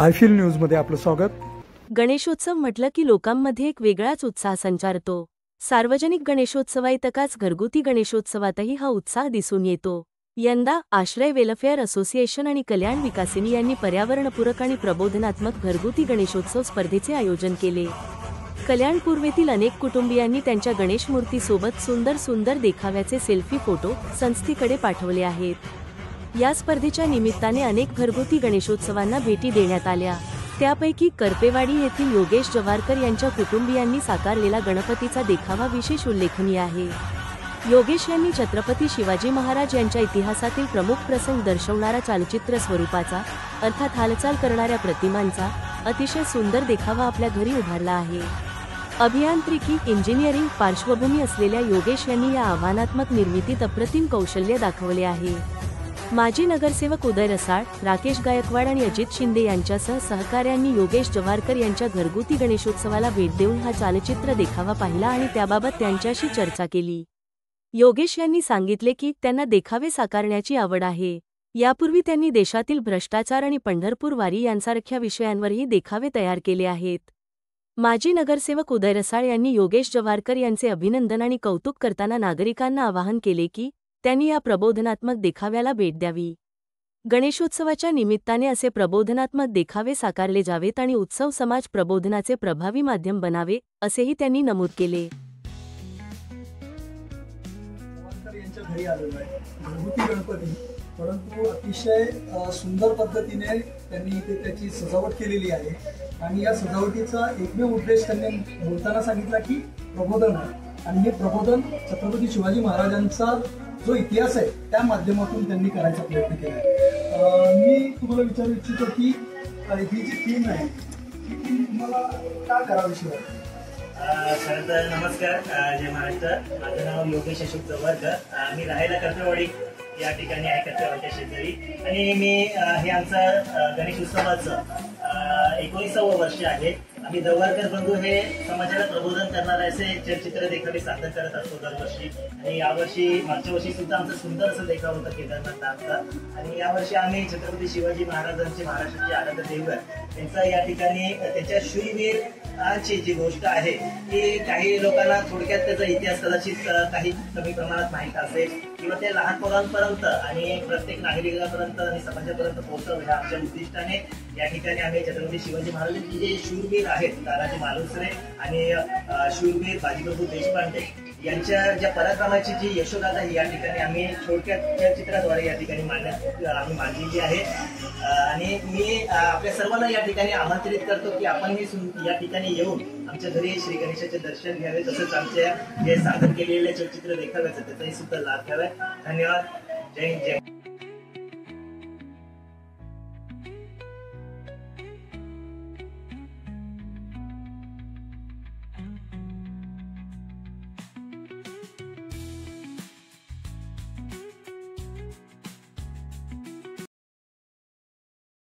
Eiffel न्यूजमध्ये आपलं स्वागत। गणेशोत्सव म्हटलं की लोकांमध्ये एक वेगळाच उत्साह संचारतो। सार्वजनिक गणेशोत्सवाइतकाच घरगुती गणेशोत्सवातही हा उत्साह दिसून येतो। यंदा आश्रय वेलफेअर असोसिएशन आणि कल्याण विकासिनी यांनी पर्यावरणपूरक आणि प्रबोधनात्मक घरगुती गणेशोत्सव स्पर्धेचे आयोजन केले। कल्याण पूर्वेतील अनेक कुटुंबियांनी त्यांच्या गणेश मूर्तीसोबत सुंदर देखाव्याचे सेल्फी फोटो संस्थेकडे पाठवले आहेत। या स्पर्धेच्या निमित्ताने अनेक घरगुती गणेशोत्सवांना भेटी देण्यात आल्या। त्यापैकी करपेवाडी येथील योगेश जवारकर यांच्या कुटुंबियांनी साकारलेला गणपतीचा देखावा विशेष उल्लेखनीय आहे। योगेश यांनी छत्रपती शिवाजी महाराज यांच्या इतिहासातील प्रमुख प्रसंग दर्शवणारा चालचित्र स्वरूपाचा अर्थात हालचाल करणाऱ्या प्रतिमांचा अतिशय सुंदर देखावा आपल्या घरी उभारला आहे। अभियांत्रिकी इंजिनिअरिंग पार्श्वभूमी असलेल्या योगेश यांनी या आव्हानात्मक निर्मितीत अप्रतिम कौशल्य दाखवले आहे। माजी नगरसेवक उदय रसाळ, राकेश गायकवाड आणि अजित शिंदे यांच्यासह सहकाऱ्यांनी योगेश जवारकर यांच्या घरगुती गणेशोत्सवाला भेट देऊन हा चालचित्र देखावा पाहिला आणि त्याबाबत त्यांच्याशी चर्चा केली। योगेश यांनी सांगितले की त्यांना देखावे साकारण्याची आवड आहे। यापूर्वी त्यांनी देशातील भ्रष्टाचार आणि पंढरपूर वारी यांसारख्या विषयांवरही देखावे तयार केले आहेत। माजी नगरसेवक उदय रसाळ यांनी योगेश जवारकर यांचे अभिनंदन आणि कौतुक करताना नागरिकांना आवाहन केले की त्यांनी या प्रबोधनात्मक देखाव्याला भेट द्यावी। गणेशोत्सवाच्या निमित्ताने असे प्रबोधनात्मक देखावे साकारले जावेत आणि उत्सव समाज प्रबोधनाचे प्रभावी माध्यम बनावे असेही त्यांनी नमूद केले। यांच्या घरी आलेलो आहे घरगुती गणपती, परंतु अतिशय सुंदर पद्धतीने त्यांनी इथे त्याची सजावट केलेली आहे आणि या सजावटीचा एकमेव उद्देश त्यांनी बोलताना सांगितला की प्रबोधन आहे आणि हे प्रबोधन छत्रपती शिवाजी महाराजांचा जो इतिहास आहे त्या माध्यमातून त्यांनी करायचा प्रयत्न केला आहे। मी तुम्हाला विचारू इच्छितो की ही जी थीम आहे ही थीम तुम्हाला का करावीशी वाटते? खरं तर नमस्कार, जय महाराष्ट्र। माझं नाव योगेश अशोक जवारकर, मी राहायला करपेवाडी या ठिकाणी आहे, करपेवाडीच्या शेजारी। आणि मी हे आमचं गणेश उत्सवाचं 19वे वर्ष आहे। आम्ही जवारकर बंधू हे समाजाला प्रबोधन करणारे असे चलचित्र देखावे सादर करत असतो दरवर्षी। आणि यावर्षी मागच्या वर्षी सुद्धा आमचं सुंदर असं देखावा होता केदारनाथ नाथचा। आणि यावर्षी आम्ही छत्रपती शिवाजी महाराजांचे, महाराष्ट्राचे आराध्य दैवत त्यांचा या ठिकाणी त्यांच्या शूरवीराची जी गोष्ट आहे की काही लोकांना थोडक्यात त्याचा इतिहास कदाचित काही कमी प्रमाणात माहीत असेल किंवा ते लहान पोरांपर्यंत आणि प्रत्येक नागरिकांपर्यंत आणि समाजापर्यंत पोहोचवं ह्या आमच्या उद्दिष्टाने या ठिकाणी आम्ही छत्रपती शिवाजी महाराजांचे जे शूरवीर आहेत तानाजी मालुसरे आणि शूरवीर बाजीप्रभू देशपांडे यांच्या ज्या पराक्रमाची जी यशोगाथा या ठिकाणी आम्ही छोट्या चलचित्राद्वारे या ठिकाणी आम्ही मांडलेली आहे। आणि मी आपल्या सर्वांना या ठिकाणी आमंत्रित करतो की आपण या ठिकाणी येऊन आमच्या घरी श्री गणेशाचे दर्शन घ्यावे, तसंच आमच्या जे सादर केलेले चलचित्र देखाव्याचं त्याचाही सुद्धा लाभ घ्यावा। धन्यवाद। जय हिंद, जय